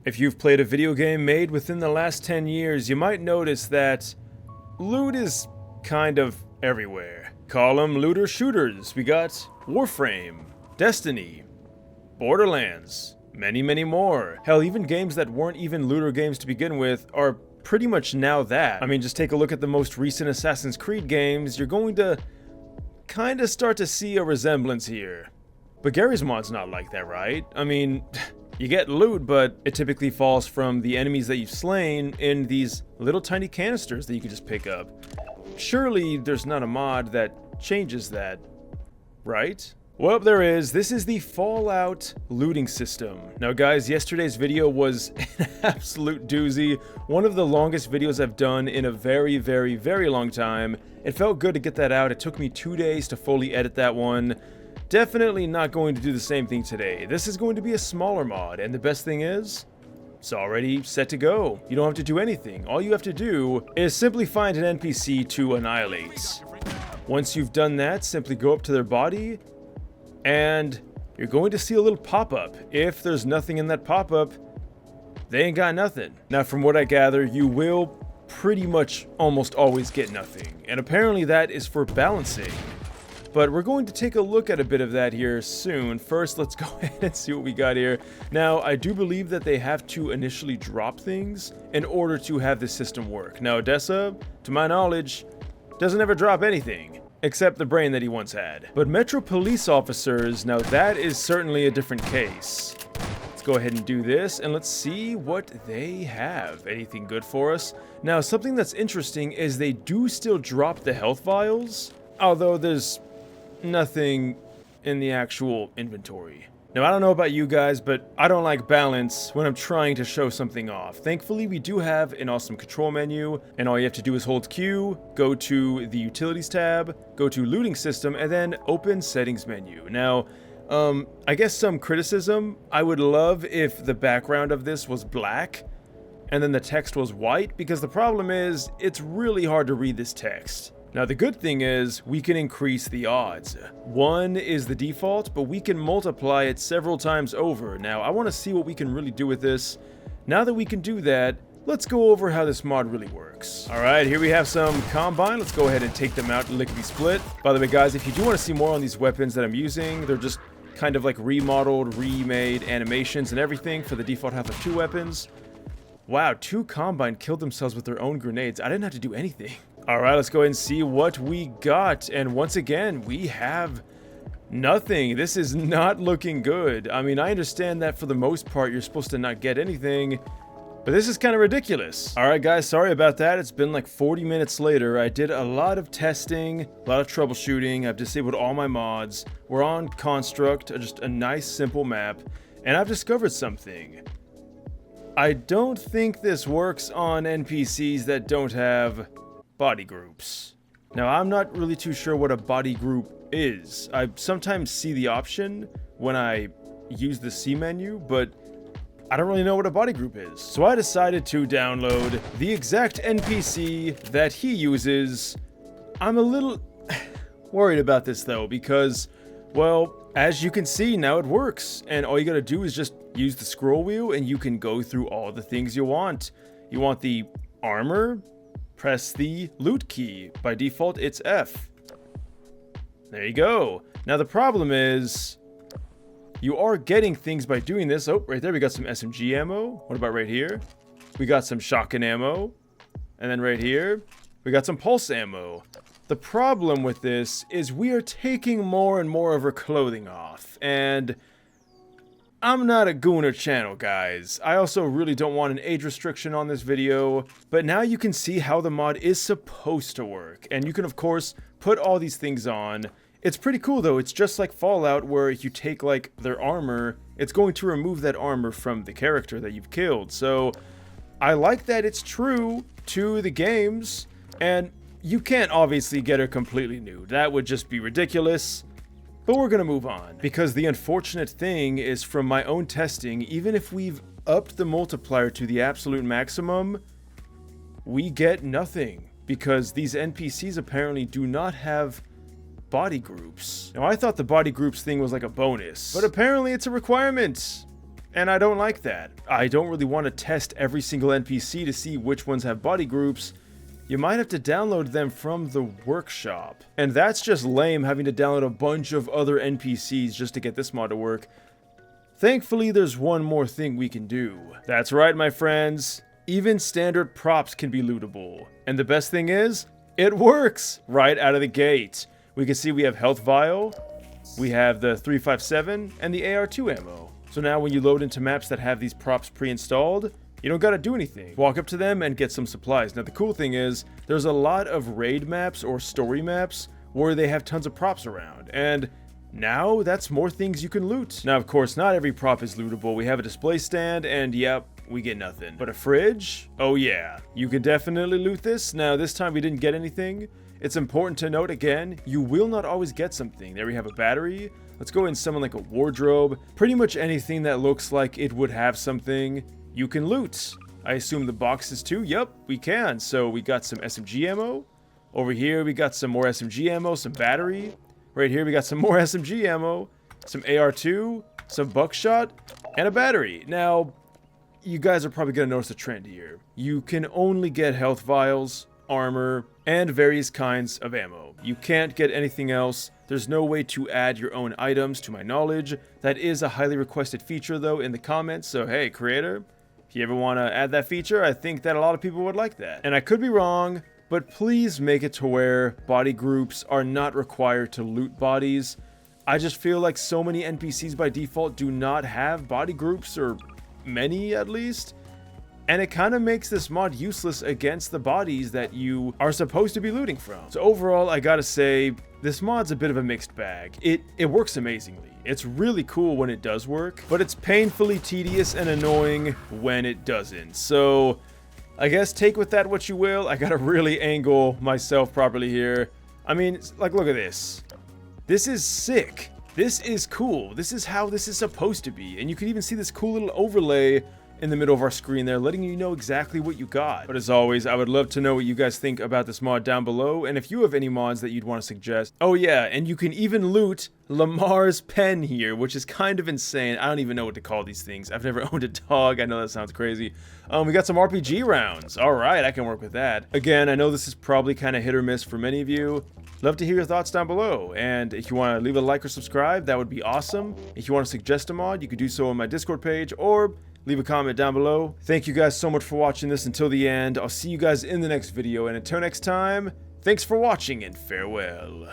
If you've played a video game made within the last 10 years, you might notice that loot is kind of everywhere. Call them looter shooters. We got Warframe, Destiny, Borderlands, many more. Hell, even games that weren't even looter games to begin with are pretty much now that. I mean, just take a look at the most recent Assassin's Creed games. You're going to kind of start to see a resemblance here. But Garry's mod's not like that, right? I mean, you get loot, but it typically falls from the enemies that you've slain in these little tiny canisters that you can just pick up. Surely there's not a mod that changes that, right? Well, there is. This is the Fallout looting system. Now guys, yesterday's video was an absolute doozy. One of the longest videos I've done in a very long time. It felt good to get that out. It took me 2 days to fully edit that one. Definitely not going to do the same thing today. This is going to be a smaller mod, and the best thing is, it's already set to go. You don't have to do anything. All you have to do is simply find an NPC to annihilate. Once you've done that, simply go up to their body, and you're going to see a little pop-up. If there's nothing in that pop-up, they ain't got nothing. Now, from what I gather, you will pretty much almost always get nothing, and apparently that is for balancing. But we're going to take a look at a bit of that here soon. First, let's go ahead and see what we got here. Now, I do believe that they have to initially drop things in order to have this system work. Now, Odessa, to my knowledge, doesn't ever drop anything, except the brain that he once had. But Metro police officers, now that is certainly a different case. Let's go ahead and do this, and let's see what they have. Anything good for us? Now, something that's interesting is they do still drop the health vials, although there's nothing in the actual inventory. Now, I don't know about you guys, but I don't like balance when I'm trying to show something off. Thankfully, we do have an awesome control menu, and all you have to do is hold Q, go to the Utilities tab, go to Looting System, and then open Settings menu. Now, I guess some criticism, I would love if the background of this was black, and then the text was white, because the problem is, it's really hard to read this text. Now, the good thing is, we can increase the odds. 1 is the default, but we can multiply it several times over. Now, I want to see what we can really do with this. Now that we can do that, let's go over how this mod really works. Alright, here we have some Combine. Let's go ahead and take them out lickety-split. By the way, guys, if you do want to see more on these weapons that I'm using, they're just kind of like remodeled, remade animations and everything for the default health of 2 weapons. Wow, 2 Combine killed themselves with their own grenades. I didn't have to do anything. Alright, let's go ahead and see what we got. And once again, we have nothing. This is not looking good. I mean, I understand that for the most part, you're supposed to not get anything, but this is kind of ridiculous. Alright guys, sorry about that. It's been like 40 minutes later. I did a lot of testing, a lot of troubleshooting. I've disabled all my mods. We're on Construct, just a nice simple map, and I've discovered something. I don't think this works on NPCs that don't have body groups. Now, I'm not really too sure what a body group is. I sometimes see the option when I use the C menu, but I don't really know what a body group is. So I decided to download the exact NPC that he uses. I'm a little worried about this though, because, well, as you can see, now it works. And all you gotta do is just use the scroll wheel and you can go through all the things you want. You want the armor? Press the loot key. By default, it's F. There you go. Now the problem is, you are getting things by doing this. Oh, right there we got some SMG ammo. What about right here? We got some shotgun ammo. And then right here, we got some pulse ammo. The problem with this is we are taking more and more of our clothing off. And I'm not a Gooner channel, guys. I also really don't want an age restriction on this video, but now you can see how the mod is supposed to work. And you can, of course, put all these things on. It's pretty cool, though. It's just like Fallout, where if you take, like, their armor, it's going to remove that armor from the character that you've killed. So, I like that it's true to the games, and you can't obviously get her completely nude. That would just be ridiculous. But we're gonna move on, because the unfortunate thing is, from my own testing, even if we've upped the multiplier to the absolute maximum, we get nothing, because these NPCs apparently do not have body groups. Now, I thought the body groups thing was like a bonus, but apparently it's a requirement. And I don't like that. I don't really want to test every single NPC to see which ones have body groups. You might have to download them from the workshop. And that's just lame, having to download a bunch of other NPCs just to get this mod to work. Thankfully, there's one more thing we can do. That's right, my friends. Even standard props can be lootable. And the best thing is, it works right out of the gate. We can see we have health vial, we have the 357, and the AR2 ammo. So now when you load into maps that have these props pre-installed, you don't gotta do anything. Walk up to them and get some supplies. Now the cool thing is, there's a lot of raid maps or story maps where they have tons of props around, and now that's more things you can loot. Now of course, not every prop is lootable. We have a display stand, and yep, we get nothing. But a fridge? Oh yeah, you could definitely loot this. Now this time we didn't get anything. It's important to note again, you will not always get something. There we have a battery. Let's go and summon like a wardrobe. Pretty much anything that looks like it would have something, you can loot. I assume the boxes too? Yep, we can. So we got some SMG ammo. Over here we got some more SMG ammo, some battery. Right here we got some more SMG ammo, some AR2, some buckshot, and a battery. Now, you guys are probably going to notice a trend here. You can only get health vials, armor, and various kinds of ammo. You can't get anything else. There's no way to add your own items, to my knowledge. That is a highly requested feature, though, in the comments. So, hey, creator, if you ever want to add that feature, I think that a lot of people would like that. And I could be wrong, but please make it to where body groups are not required to loot bodies. I just feel like so many NPCs by default do not have body groups, or many at least, and it kind of makes this mod useless against the bodies that you are supposed to be looting from. So overall, I gotta say, this mod's a bit of a mixed bag. It works amazingly. It's really cool when it does work, but it's painfully tedious and annoying when it doesn't. So I guess take with that what you will. I gotta really angle myself properly here. I mean, like, look at this. This is sick. This is cool. This is how this is supposed to be. And you can even see this cool little overlay in the middle of our screen there, letting you know exactly what you got. But as always, I would love to know what you guys think about this mod down below, and if you have any mods that you'd want to suggest. Oh yeah, and you can even loot Lamar's pen here, which is kind of insane. I don't even know what to call these things. I've never owned a dog. I know that sounds crazy. We got some RPG rounds. All right, I can work with that. Again, I know this is probably kind of hit or miss for many of you. Love to hear your thoughts down below, and if you want to leave a like or subscribe, that would be awesome. If you want to suggest a mod, you could do so on my Discord page, or leave a comment down below. Thank you guys so much for watching this until the end. I'll see you guys in the next video, and until next time, thanks for watching and farewell.